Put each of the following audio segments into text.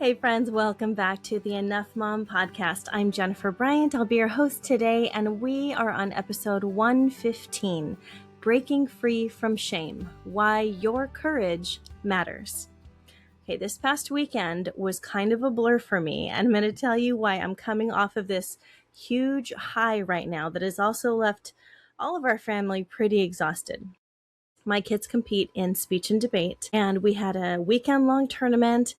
Hey friends, welcome back to the Enough Mom podcast. I'm Jennifer Bryant. I'll be your host today, and we are on episode 115, Breaking Free from Shame, Why Your Courage Matters. Okay, this past weekend was kind of a blur for me, and I'm going to tell you why I'm coming off of this huge high right now that has also left all of our family pretty exhausted. My kids compete in speech and debate, and we had a weekend-long tournament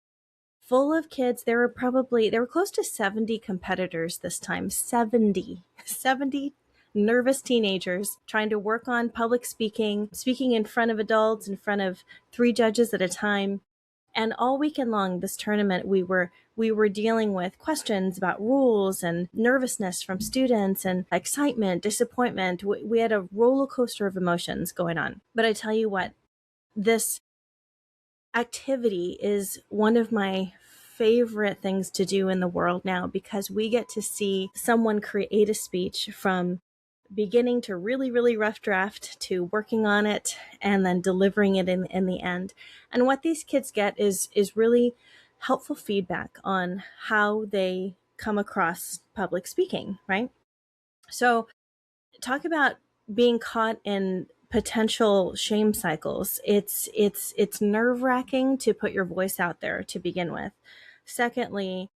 full of kids. There were close to 70 competitors this time. 70 nervous teenagers trying to work on public speaking in front of adults, in front of 3 judges at a time. And all weekend long, this tournament, we were dealing with questions about rules and nervousness from students and excitement, disappointment. We had a roller coaster of emotions going on. But I tell you what, this activity is one of my favorite things to do in the world now, because we get to see someone create a speech from beginning to really, really rough draft to working on it and then delivering it in the end. And what these kids get is really helpful feedback on how they come across public speaking, right? So talk about being caught in potential shame cycles. It's nerve-wracking to put your voice out there to begin with. Secondly,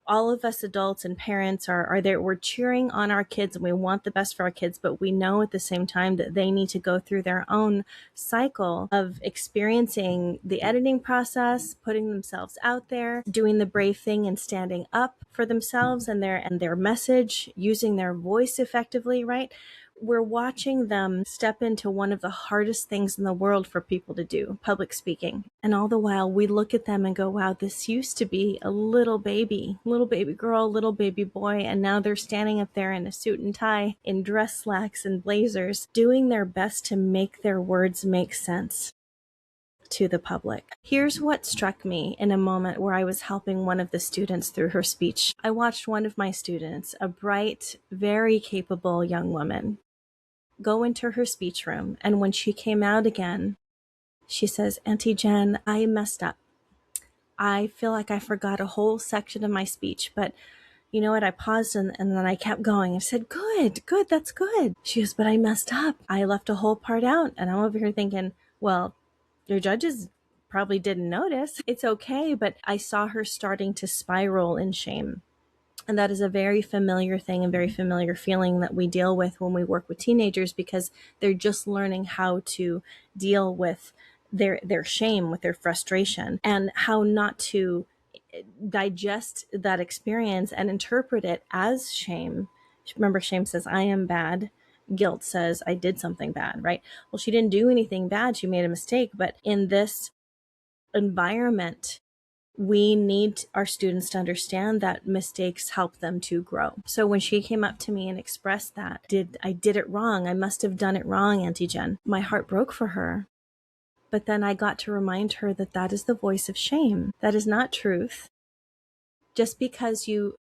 all of us adults and parents are there. We're cheering on our kids and we want the best for our kids, but we know at the same time that they need to go through their own cycle of experiencing the editing process, putting themselves out there, doing the brave thing and standing up for themselves and their message, using their voice effectively, right? We're watching them step into one of the hardest things in the world for people to do, public speaking. And all the while we look at them and go, wow, this used to be a little baby girl, little baby boy. And now they're standing up there in a suit and tie, in dress slacks and blazers, doing their best to make their words make sense to the public. Here's what struck me in a moment where I was helping one of the students through her speech. I watched one of my students, a bright, very capable young woman, go into her speech room. And when she came out again, she says, Auntie Jen, I messed up. I feel like I forgot a whole section of my speech, but you know what? I paused and then I kept going. I said, good, that's good. She goes, but I messed up. I left a whole part out. And I'm over here thinking, well, your judges probably didn't notice. It's okay. But I saw her starting to spiral in shame. And that is a very familiar thing and very familiar feeling that we deal with when we work with teenagers, because they're just learning how to deal with their shame, with their frustration, and how not to digest that experience and interpret it as shame. Remember, shame says, I am bad. Guilt says, I did something bad, right? Well, she didn't do anything bad. She made a mistake. But in this environment, we need our students to understand that mistakes help them to grow. So when she came up to me and expressed that, I did it wrong. I must have done it wrong, Auntie Jen. My heart broke for her. But then I got to remind her that that is the voice of shame. That is not truth. Just because you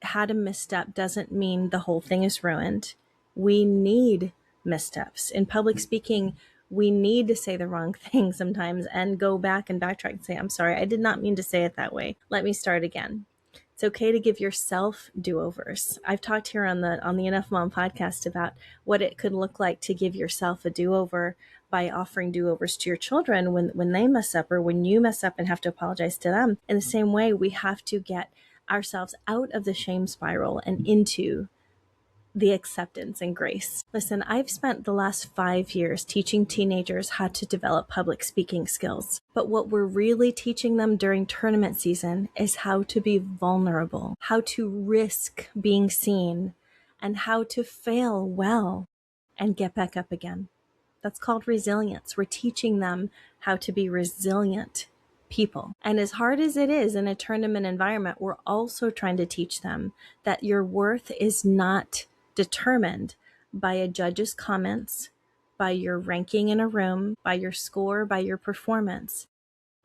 had a misstep doesn't mean the whole thing is ruined. We need missteps. In public speaking, we need to say the wrong thing sometimes and go back and backtrack and say, I'm sorry, I did not mean to say it that way. Let me start again. It's okay to give yourself do-overs. I've talked here on the Enough Mom podcast about what it could look like to give yourself a do-over by offering do-overs to your children when they mess up, or when you mess up and have to apologize to them. In the same way, we have to get ourselves out of the shame spiral and into the acceptance and grace. Listen, I've spent the last 5 years teaching teenagers how to develop public speaking skills. But what we're really teaching them during tournament season is how to be vulnerable, how to risk being seen, and how to fail well and get back up again. That's called resilience. We're teaching them how to be resilient people. And as hard as it is in a tournament environment, we're also trying to teach them that your worth is not determined by a judge's comments, by your ranking in a room, by your score, by your performance,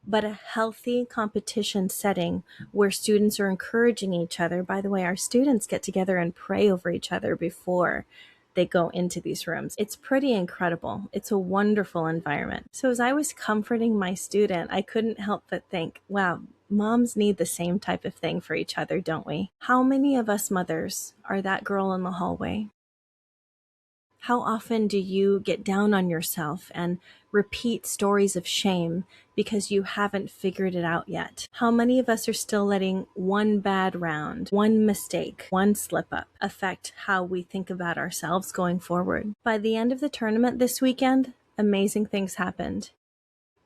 but a healthy competition setting where students are encouraging each other. By the way, our students get together and pray over each other before they go into these rooms. It's pretty incredible. It's a wonderful environment. So as I was comforting my student, I couldn't help but think, wow, Moms need the same type of thing for each other, don't we? How many of us mothers are that girl in the hallway? How often do you get down on yourself and repeat stories of shame because you haven't figured it out yet? How many of us are still letting one bad round, one mistake, one slip up affect how we think about ourselves going forward? By the end of the tournament this weekend, amazing things happened.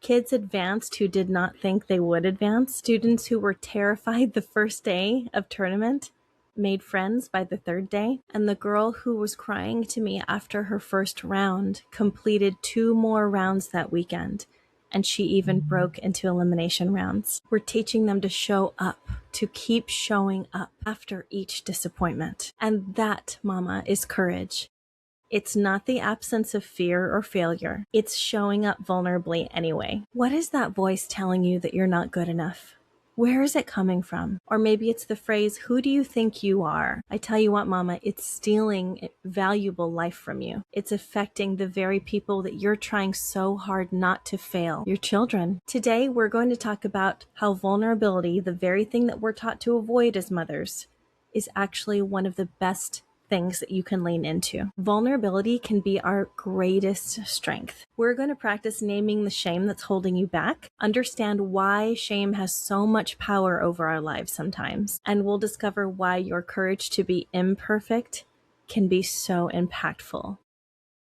Kids advanced who did not think they would advance. Students who were terrified the first day of tournament made friends by the third day. And the girl who was crying to me after her first round completed 2 more rounds that weekend. And she even broke into elimination rounds. We're teaching them to show up, to keep showing up after each disappointment. And that, Mama, is courage. It's not the absence of fear or failure. It's showing up vulnerably anyway. What is that voice telling you that you're not good enough? Where is it coming from? Or maybe it's the phrase, who do you think you are? I tell you what, Mama, it's stealing valuable life from you. It's affecting the very people that you're trying so hard not to fail, your children. Today, we're going to talk about how vulnerability, the very thing that we're taught to avoid as mothers, is actually one of the best things that you can lean into. Vulnerability can be our greatest strength. We're going to practice naming the shame that's holding you back, understand why shame has so much power over our lives sometimes, and we'll discover why your courage to be imperfect can be so impactful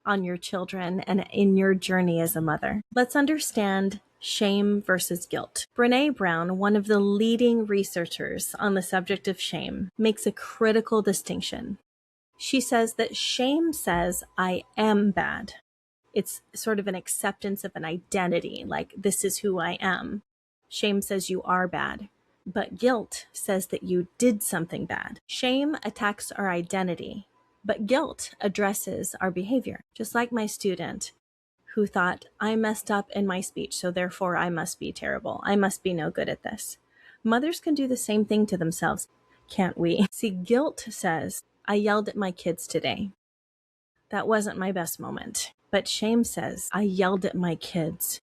on your children and in your journey as a mother. Let's understand shame versus guilt. Brené Brown, one of the leading researchers on the subject of shame, makes a critical distinction. She says that shame says, I am bad. It's sort of an acceptance of an identity, like this is who I am. Shame says you are bad, but guilt says that you did something bad. Shame attacks our identity, but guilt addresses our behavior. Just like my student who thought, I messed up in my speech, so therefore I must be terrible. I must be no good at this. Mothers can do the same thing to themselves, can't we? See, guilt says, I yelled at my kids today. That wasn't my best moment. But shame says, I yelled at my kids.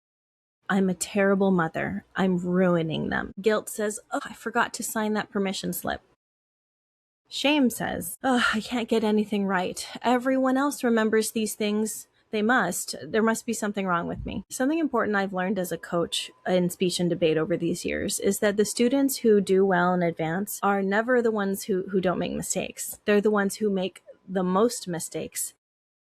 I'm a terrible mother. I'm ruining them. Guilt says, oh, I forgot to sign that permission slip. Shame says, oh, I can't get anything right. Everyone else remembers these things. There must be something wrong with me. Something important I've learned as a coach in speech and debate over these years is that the students who do well in advance are never the ones who don't make mistakes. They're the ones who make the most mistakes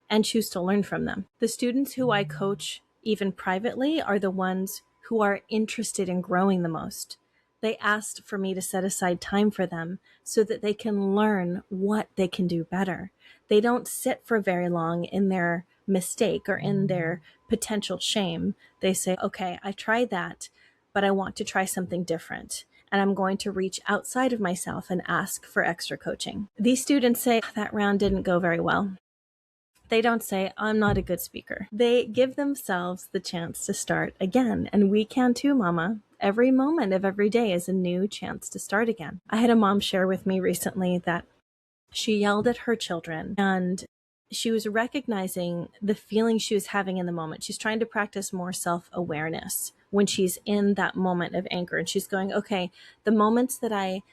and choose to learn from them. The students who I coach, even privately, are the ones who are interested in growing the most. They asked for me to set aside time for them so that they can learn what they can do better. They don't sit for very long in their mistake or in their potential shame. They say, okay, I tried that, but I want to try something different. And I'm going to reach outside of myself and ask for extra coaching. These students say, that round didn't go very well. They don't say, I'm not a good speaker. They give themselves the chance to start again. And we can too, Mama. Every moment of every day is a new chance to start again. I had a mom share with me recently that she yelled at her children and she was recognizing the feeling she was having in the moment. She's trying to practice more self-awareness when she's in that moment of anger. And she's going, okay, the moments that I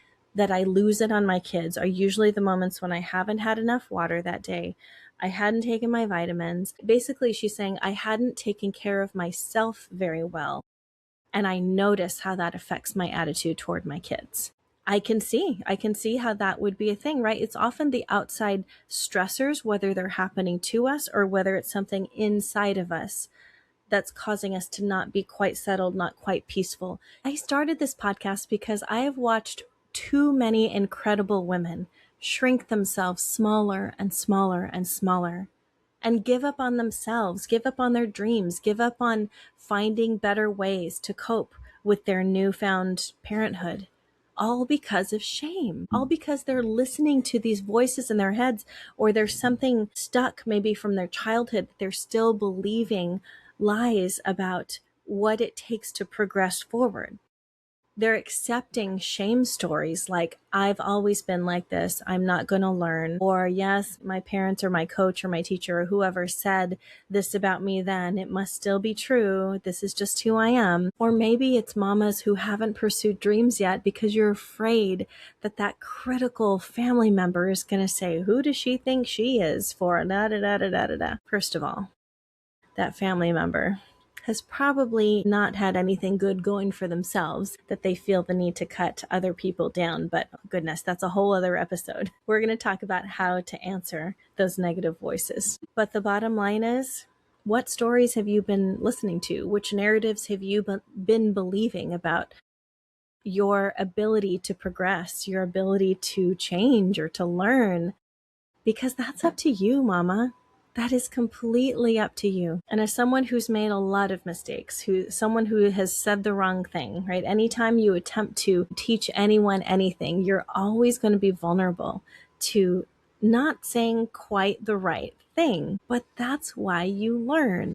lose it on my kids are usually the moments when I haven't had enough water that day. I hadn't taken my vitamins. Basically, she's saying I hadn't taken care of myself very well. And I notice how that affects my attitude toward my kids. I can see how that would be a thing, right? It's often the outside stressors, whether they're happening to us or whether it's something inside of us that's causing us to not be quite settled, not quite peaceful. I started this podcast because I have watched too many incredible women shrink themselves smaller and smaller and smaller and give up on themselves, give up on their dreams, give up on finding better ways to cope with their newfound parenthood. All because of shame, all because they're listening to these voices in their heads, or there's something stuck maybe from their childhood that they're still believing lies about what it takes to progress forward. They're accepting shame stories like, I've always been like this, I'm not going to learn. Or, yes, my parents or my coach or my teacher or whoever said this about me then, it must still be true. This is just who I am. Or maybe it's mamas who haven't pursued dreams yet because you're afraid that that critical family member is going to say, who does she think she is for? Da, da, da, da, da, da, da. First of all, that family member has probably not had anything good going for themselves that they feel the need to cut other people down. But goodness, that's a whole other episode. We're going to talk about how to answer those negative voices. But the bottom line is, what stories have you been listening to? Which narratives have you been believing about your ability to progress, your ability to change or to learn? Because that's up to you, mama. That is completely up to you. And as someone who's made a lot of mistakes, someone who has said the wrong thing, right? Anytime you attempt to teach anyone anything, you're always going to be vulnerable to not saying quite the right thing. But that's why you learn.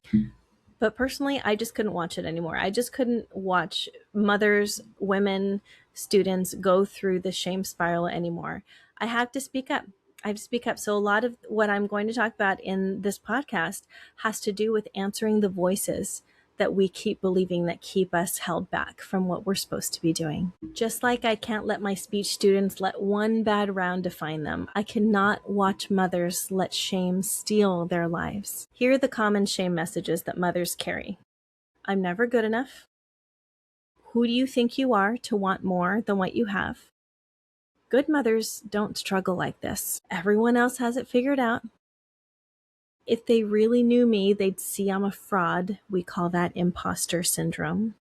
But personally, I just couldn't watch it anymore. I just couldn't watch mothers, women, students go through the shame spiral anymore. I have to speak up. I have to speak up. So a lot of what I'm going to talk about in this podcast has to do with answering the voices that we keep believing that keep us held back from what we're supposed to be doing. Just like I can't let my speech students let one bad round define them, I cannot watch mothers let shame steal their lives. Here are the common shame messages that mothers carry. I'm never good enough. Who do you think you are to want more than what you have? Good mothers don't struggle like this. Everyone else has it figured out. If they really knew me, they'd see I'm a fraud. We call that imposter syndrome.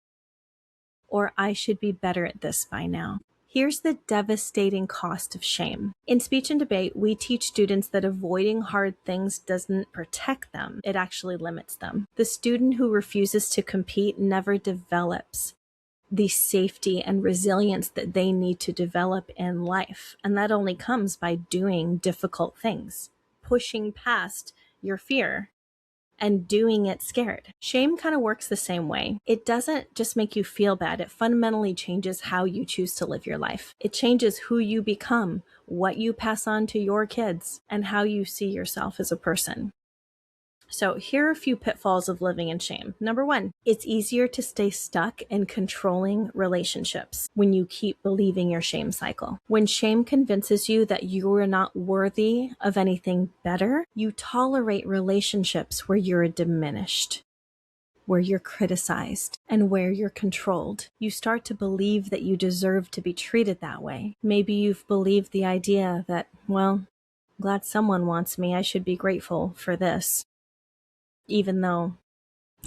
Or I should be better at this by now. Here's the devastating cost of shame. In speech and debate, we teach students that avoiding hard things doesn't protect them, it actually limits them. The student who refuses to compete never develops the safety and resilience that they need to develop in life. And that only comes by doing difficult things, pushing past your fear and doing it scared. Shame kind of works the same way. It doesn't just make you feel bad. It fundamentally changes how you choose to live your life. It changes who you become, what you pass on to your kids, and how you see yourself as a person. So here are a few pitfalls of living in shame. Number one, it's easier to stay stuck in controlling relationships when you keep believing your shame cycle. When shame convinces you that you are not worthy of anything better, you tolerate relationships where you're diminished, where you're criticized, and where you're controlled. You start to believe that you deserve to be treated that way. Maybe you've believed the idea that, well, glad someone wants me, I should be grateful for this, even though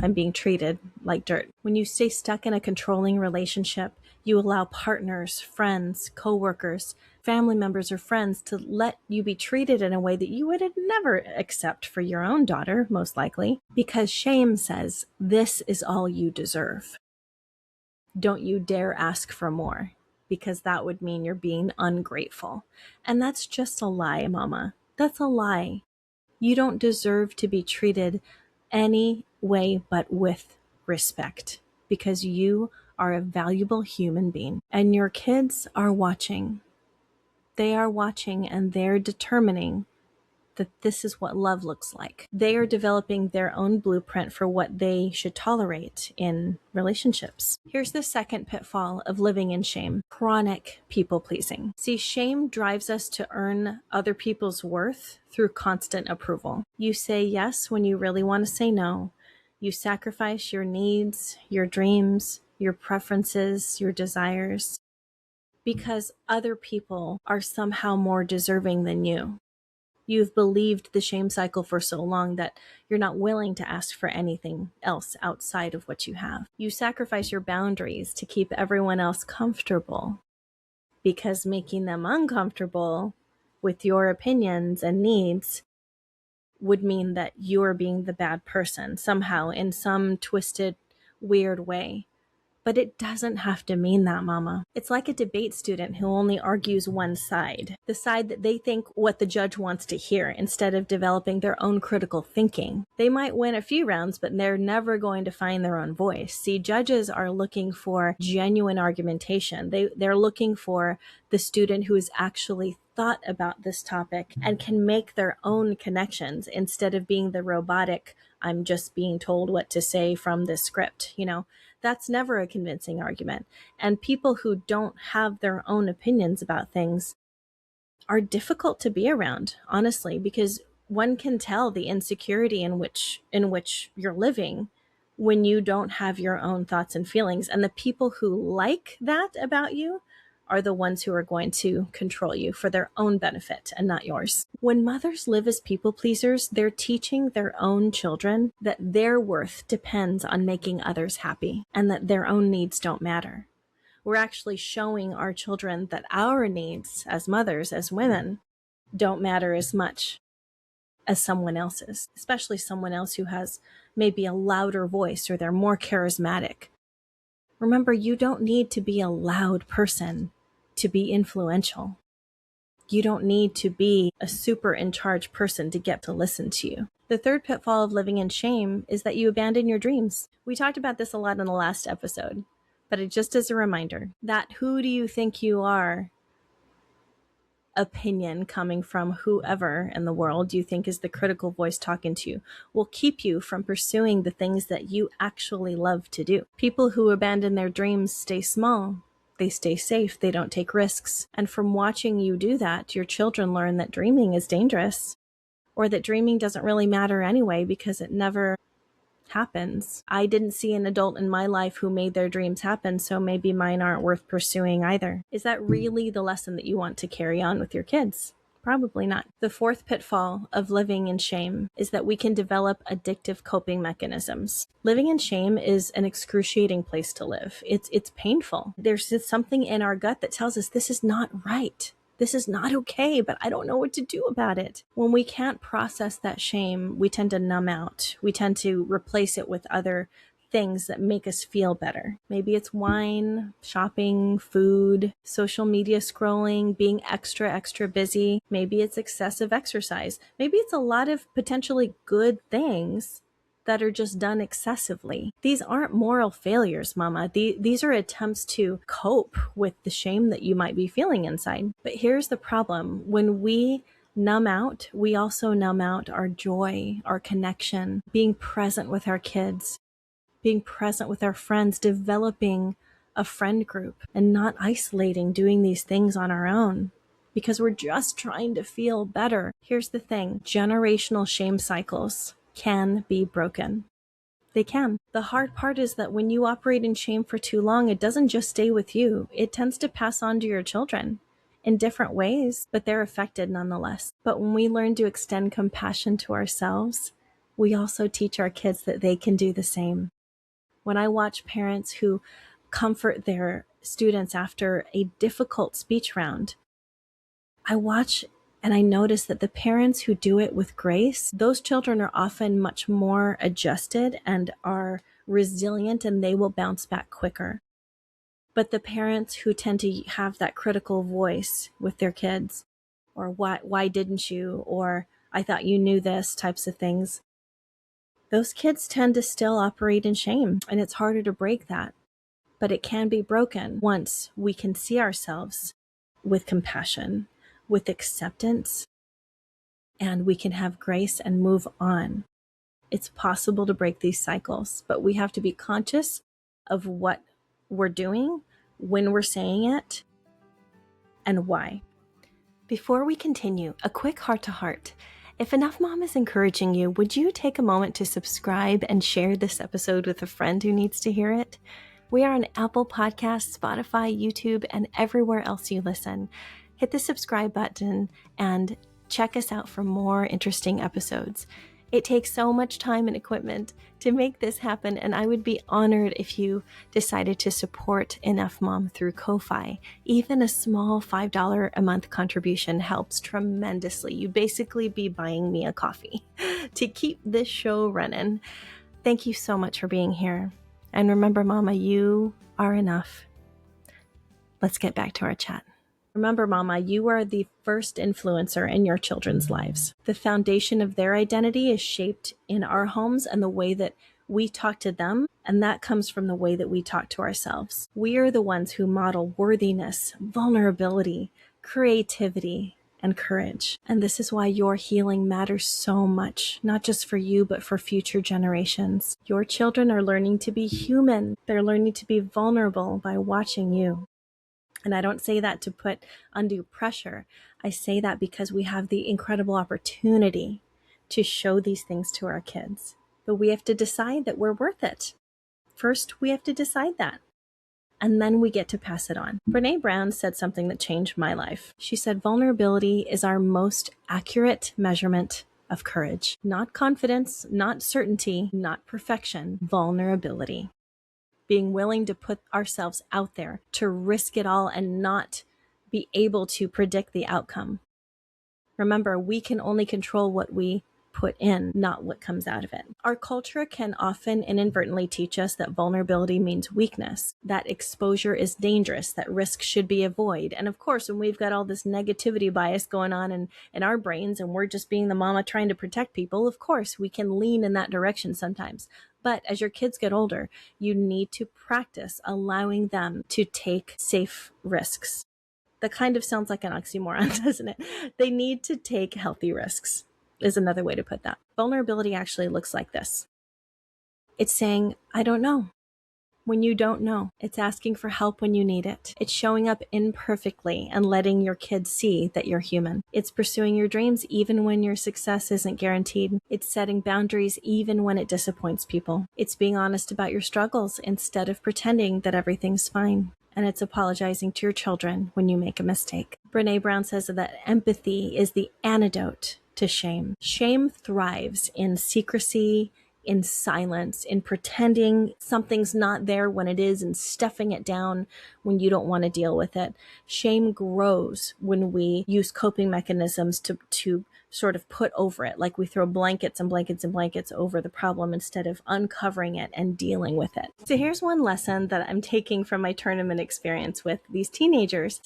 I'm being treated like dirt. When you stay stuck in a controlling relationship, you allow partners, friends, coworkers, family members, or friends to let you be treated in a way that you would never accept for your own daughter, most likely, because shame says, this is all you deserve. Don't you dare ask for more, because that would mean you're being ungrateful. And that's just a lie, mama. That's a lie. You don't deserve to be treated any way but with respect, because you are a valuable human being and your kids are watching. They are watching and they're determining that this is what love looks like. They are developing their own blueprint for what they should tolerate in relationships. Here's the second pitfall of living in shame: chronic people pleasing. See, shame drives us to earn other people's worth through constant approval. You say yes when you really want to say no. You sacrifice your needs, your dreams, your preferences, your desires, because other people are somehow more deserving than you. You've believed the shame cycle for so long that you're not willing to ask for anything else outside of what you have. You sacrifice your boundaries to keep everyone else comfortable, because making them uncomfortable with your opinions and needs would mean that you're being the bad person somehow, in some twisted, weird way. But it doesn't have to mean that, mama. It's like a debate student who only argues one side, the side that they think what the judge wants to hear, instead of developing their own critical thinking. They might win a few rounds, but they're never going to find their own voice. See, judges are looking for genuine argumentation. They're looking for the student who has actually thought about this topic and can make their own connections instead of being the robotic, I'm just being told what to say from this script, That's never a convincing argument. And people who don't have their own opinions about things are difficult to be around, honestly, because one can tell the insecurity in which you're living when you don't have your own thoughts and feelings. And the people who like that about you are the ones who are going to control you for their own benefit and not yours. When mothers live as people pleasers, they're teaching their own children that their worth depends on making others happy and that their own needs don't matter. We're actually showing our children that our needs as mothers, as women, don't matter as much as someone else's, especially someone else who has maybe a louder voice or they're more charismatic. Remember, you don't need to be a loud person to be influential. You don't need to be a super in charge person to get to listen to you. The third pitfall of living in shame is that you abandon your dreams. We talked about this a lot in the last episode, but it just as a reminder that who do you think you are opinion coming from whoever in the world you think is the critical voice talking to you will keep you from pursuing the things that you actually love to do. People who abandon their dreams stay small. They stay safe. They don't take risks. And from watching you do that, your children learn that dreaming is dangerous, or that dreaming doesn't really matter anyway because it never happens. I didn't see an adult in my life who made their dreams happen, so maybe mine aren't worth pursuing either. Is that really the lesson that you want to carry on with your kids? Probably not. The fourth pitfall of living in shame is that we can develop addictive coping mechanisms. Living in shame is an excruciating place to live. It's painful. There's just something in our gut that tells us this is not right. This is not okay, but I don't know what to do about it. When we can't process that shame, we tend to numb out. We tend to replace it with other things that make us feel better. Maybe it's wine, shopping, food, social media scrolling, being extra busy. Maybe it's excessive exercise. Maybe it's a lot of potentially good things that are just done excessively. These aren't moral failures, mama. These are attempts to cope with the shame that you might be feeling inside. But here's the problem. When we numb out, we also numb out our joy, our connection, being present with our kids, being present with our friends, developing a friend group, and not isolating, doing these things on our own because we're just trying to feel better. Here's the thing. Generational shame cycles can be broken. They can. The hard part is that when you operate in shame for too long, it doesn't just stay with you. It tends to pass on to your children in different ways, but they're affected nonetheless. But when we learn to extend compassion to ourselves, we also teach our kids that they can do the same. When I watch parents who comfort their students after a difficult speech round, I watch and I notice that the parents who do it with grace, those children are often much more adjusted and are resilient, and they will bounce back quicker. But the parents who tend to have that critical voice with their kids, or why didn't you, or I thought you knew this, types of things, those kids tend to still operate in shame, and it's harder to break that. But it can be broken once we can see ourselves with compassion, with acceptance, and we can have grace and move on. It's possible to break these cycles, but we have to be conscious of what we're doing, when we're saying it, and why. Before we continue, a quick heart-to-heart. If Enough Mom is encouraging you, would you take a moment to subscribe and share this episode with a friend who needs to hear it? We are on Apple Podcasts, Spotify, YouTube, and everywhere else you listen. Hit the subscribe button and check us out for more interesting episodes. It takes so much time and equipment to make this happen, and I would be honored if you decided to support Enough Mom through Ko-Fi. Even a small $5 a month contribution helps tremendously. You'd basically be buying me a coffee to keep this show running. Thank you so much for being here. And remember, Mama, you are enough. Let's get back to our chat. Remember, Mama, you are the first influencer in your children's lives. The foundation of their identity is shaped in our homes and the way that we talk to them, and that comes from the way that we talk to ourselves. We are the ones who model worthiness, vulnerability, creativity, and courage. And this is why your healing matters so much, not just for you, but for future generations. Your children are learning to be human. They're learning to be vulnerable by watching you. And I don't say that to put undue pressure. I say that because we have the incredible opportunity to show these things to our kids. But we have to decide that we're worth it. First, we have to decide that. And then we get to pass it on. Brene Brown said something that changed my life. She said, vulnerability is our most accurate measurement of courage. Not confidence, not certainty, not perfection, vulnerability. Being willing to put ourselves out there, to risk it all and not be able to predict the outcome. Remember, we can only control what we put in, not what comes out of it. Our culture can often inadvertently teach us that vulnerability means weakness, that exposure is dangerous, that risk should be avoided. And of course, when we've got all this negativity bias going on in our brains and we're just being the mama trying to protect people, of course, we can lean in that direction sometimes. But as your kids get older, you need to practice allowing them to take safe risks. That kind of sounds like an oxymoron, doesn't it? They need to take healthy risks, is another way to put that. Vulnerability actually looks like this. It's saying, I don't know. When you don't know, it's asking for help when you need it. It's showing up imperfectly and letting your kids see that you're human. It's pursuing your dreams even when your success isn't guaranteed. It's setting boundaries even when it disappoints people. It's being honest about your struggles instead of pretending that everything's fine. And it's apologizing to your children when you make a mistake. Brene Brown says that empathy is the antidote to shame. Shame thrives in secrecy, in silence, in pretending something's not there when it is and stuffing it down when you don't want to deal with it. Shame grows when we use coping mechanisms to sort of put over it, like we throw blankets and blankets and blankets over the problem instead of uncovering it and dealing with it. So here's one lesson that I'm taking from my tournament experience with these teenagers.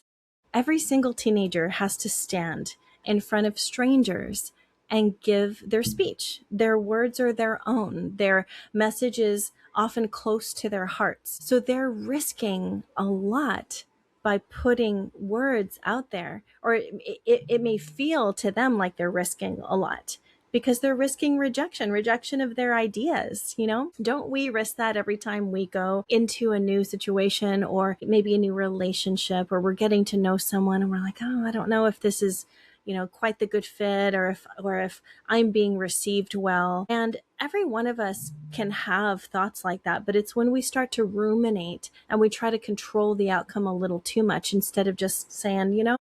Every single teenager has to stand in front of strangers and give their speech. Their words are their own. Their message is often close to their hearts. So they're risking a lot by putting words out there, or it may feel to them like they're risking a lot because they're risking rejection of their ideas. Don't we risk that every time we go into a new situation or maybe a new relationship, or we're getting to know someone and we're like, oh, I don't know if this is quite the good fit, or if I'm being received well. And every one of us can have thoughts like that, but it's when we start to ruminate and we try to control the outcome a little too much instead of just saying,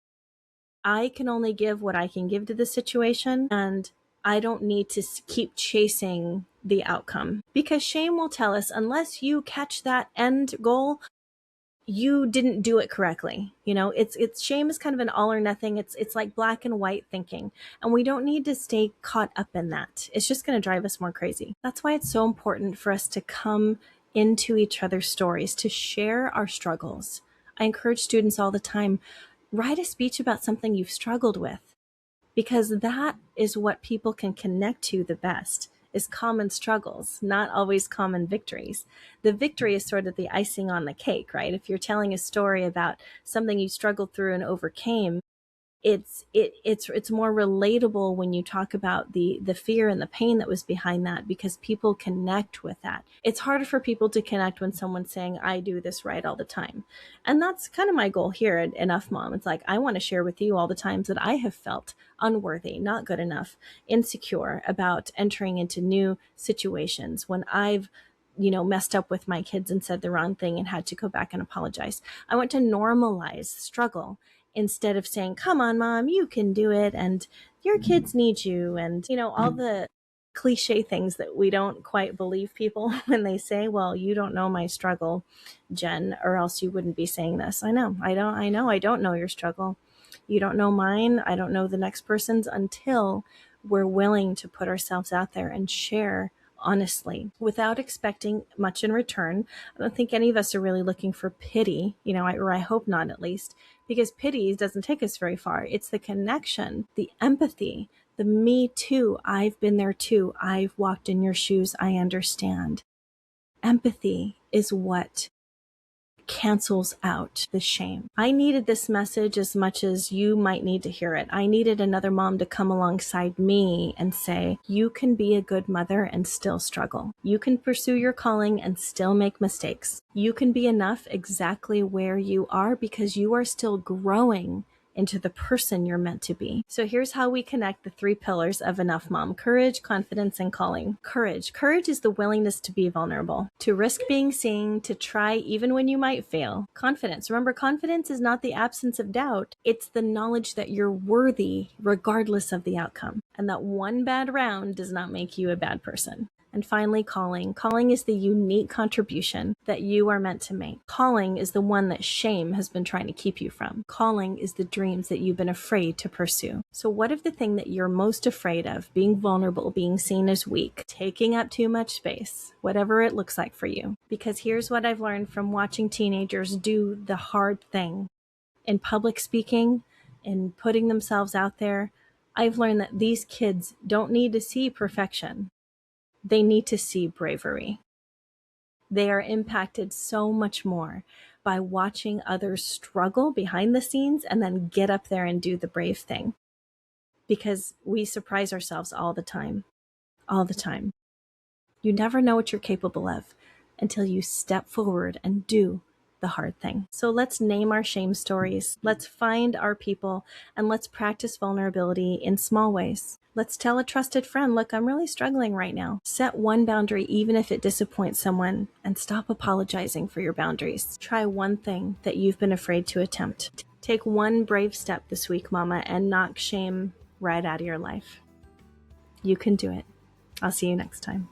I can only give what I can give to the situation, and I don't need to keep chasing the outcome, because shame will tell us unless you catch that end goal, you didn't do it correctly. It's shame is kind of an all or nothing. It's like black and white thinking, and we don't need to stay caught up in that. It's just going to drive us more crazy. That's why it's so important for us to come into each other's stories, to share our struggles. I encourage students all the time, write a speech about something you've struggled with, because that is what people can connect to the best, is common struggles, not always common victories. The victory is sort of the icing on the cake, right? If you're telling a story about something you struggled through and overcame, it's more relatable when you talk about the fear and the pain that was behind that, because people connect with that. It's harder for people to connect when someone's saying, I do this right all the time. And that's kind of my goal here at Enough Mom. It's like, I want to share with you all the times that I have felt unworthy, not good enough, insecure about entering into new situations, when I've messed up with my kids and said the wrong thing and had to go back and apologize. I want to normalize struggle instead of saying, come on, Mom, you can do it, and your kids need you, and all the cliche things that we don't quite believe people when they say, well, you don't know my struggle, Jen, or else you wouldn't be saying this. I know I don't know your struggle. You don't know mine. I don't know the next person's, until we're willing to put ourselves out there and share honestly, without expecting much in return. I don't think any of us are really looking for pity, or I hope not, at least, because pity doesn't take us very far. It's the connection, the empathy, the me too. I've been there too. I've walked in your shoes. I understand. Empathy is what cancels out the shame. I needed this message as much as you might need to hear it. I needed another mom to come alongside me and say, you can be a good mother and still struggle. You can pursue your calling and still make mistakes. You can be enough exactly where you are because you are still growing into the person you're meant to be. So here's how we connect the 3 pillars of Enough Mom: courage, confidence, and calling. Courage. Courage is the willingness to be vulnerable, to risk being seen, to try even when you might fail. Confidence. Remember, confidence is not the absence of doubt. It's the knowledge that you're worthy regardless of the outcome, and that one bad round does not make you a bad person. And finally, calling. Calling is the unique contribution that you are meant to make. Calling is the one that shame has been trying to keep you from. Calling is the dreams that you've been afraid to pursue. So what if the thing that you're most afraid of, being vulnerable, being seen as weak, taking up too much space, whatever it looks like for you? Because here's what I've learned from watching teenagers do the hard thing in public speaking, in putting themselves out there. I've learned that these kids don't need to see perfection. They need to see bravery. They are impacted so much more by watching others struggle behind the scenes and then get up there and do the brave thing. Because we surprise ourselves all the time. All the time. You never know what you're capable of until you step forward and do the hard thing. So let's name our shame stories. Let's find our people, and let's practice vulnerability in small ways. Let's tell a trusted friend, look, I'm really struggling right now. Set one boundary, even if it disappoints someone, and stop apologizing for your boundaries. Try one thing that you've been afraid to attempt. Take one brave step this week, mama, and knock shame right out of your life. You can do it. I'll see you next time.